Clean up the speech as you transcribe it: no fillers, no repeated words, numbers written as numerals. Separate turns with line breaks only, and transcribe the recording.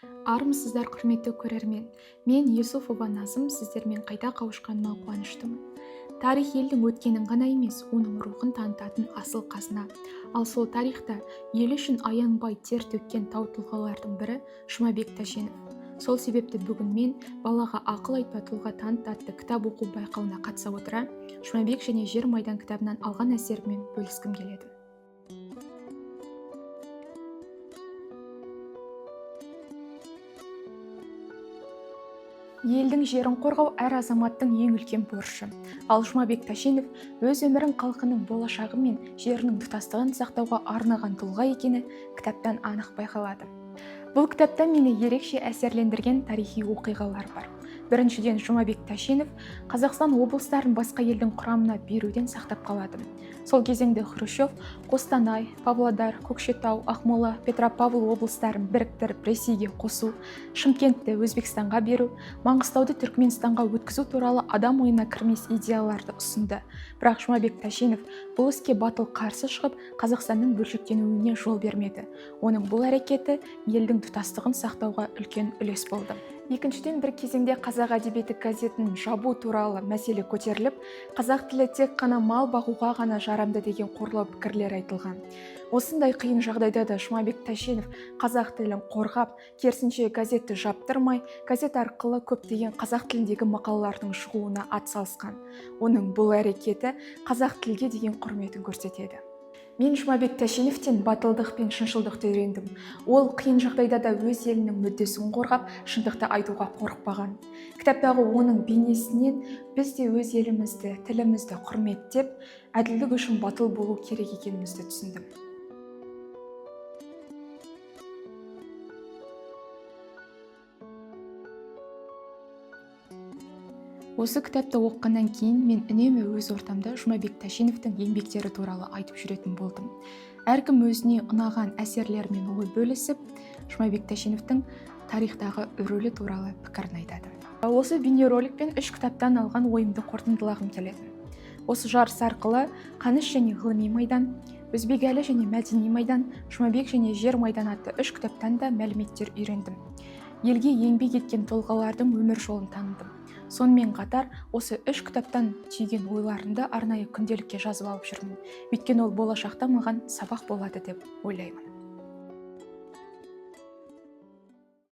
Армысыздар, құрметті көрермен. Мен Юсупова Назым, сіздермен қайта қауышқаныма қуаныштымын. Тарих елдің өткенін ғана емес, оның рухын танытатын асыл қазына. Ал сол тарихта ел үшін аянбай тер төккен тау тұлғалардың бірі Жұмабек Тәшенов. Сол себепті бүгін мен балаға ақыл айтпа тұлға таныт атты кітап оқу байқауына қатыса отыра, Жұмабек және Жер майдан кітабынан алған әсеріммен бөліскім келеді. Елдің жерін қорғау әр азаматтың ең үлкен борышы. Ал Жұмабек Тәшенов өз өмірін халқының болашағы мен жерінің тұтастығын сақтауға арнаған тұлға екені кітаптан анық байқалады. Бұл кітапта мені ерекше әсерлендірген тарихи оқиғалар бар. Біріншіден, Жұмабек Тәшенов Қазақстан облыстарын басқа елдің құрамына беруден сақтап қалады. Сол кезеңде Хрущев Қостанай, Павлодар, Көкшетау, Ақмола, Петропавл облыстарын біріктіріп Ресейге қосу, Шымкентті Өзбекстанға беру, Маңғыстауды Түркменстанға өткізу туралы адам ойына кірмес идеяларды ұсынды. Бірақ Жұмабек Тәшенов бұл іске батыл қарсы шығып, Қазақстанның бөлшектенуіне жол бермеді. Оның бұл әрекеті елдің тұтастығын сақтауға үлкен үлес болды. Екіншіден, бір кезеңде Қазақ әдебиеті газетін жабу туралы мәселе көтеріліп, қазақ тілі тек қана мал бағуға ғана жарамды деген қорлау пікірлер айтылған. Осындай қиын жағдайда да Жұмабек Тәшенов қазақ тілін қорғап, керісінше газетті жаптырмай, газет арқылы көптеген қазақ тіліндегі мақалалардың шығуына атсалысқан. Оның бұл әрекеті қазақ тілге деген құрметін көрсетеді. Мен Жұмабек Тәшеновтен батылдық пен шыншылдықты үйрендім. Ол қиын жағдайда да өз елінің мүддесін қорғап, шындықты айтуға қорықпаған. Кітаптағы оның бейнесінен біз де өз елімізді, тілімізді құрметтеп, әділдік үшін батыл болу керек екенімізді түсіндім. Осы кітапты оқығаннан кейін мен үнемі өз ортамда Жұмабек Тәшеновтің еңбектері туралы айтып жүретін болдым. Әркім өзіне ұнаған әсерлермен ой бөлісіп, Жұмабек Тәшеновтің тарихтағы рөлі туралы пікірін айтады. Осы бейнероликпен 3 кітаптан алған ойымды қорытындылағым келеді. Осы жарыс арқылы Қаныш және ғылыми майдан, Өзбекәлі және мәдени майдан, Жұмабек және Жер майдан атты 3 кітаптан да мәліметтер үйрендім. Елге еңбек еткен тұлғалардың өмір жолын таныдым. Сонымен қатар, осы 3 кітаптан түйген ойларымды арнайы күнделікке жазып алып жүрмін. Өйткені ол болашақта маған сабақ болады деп ойлаймын.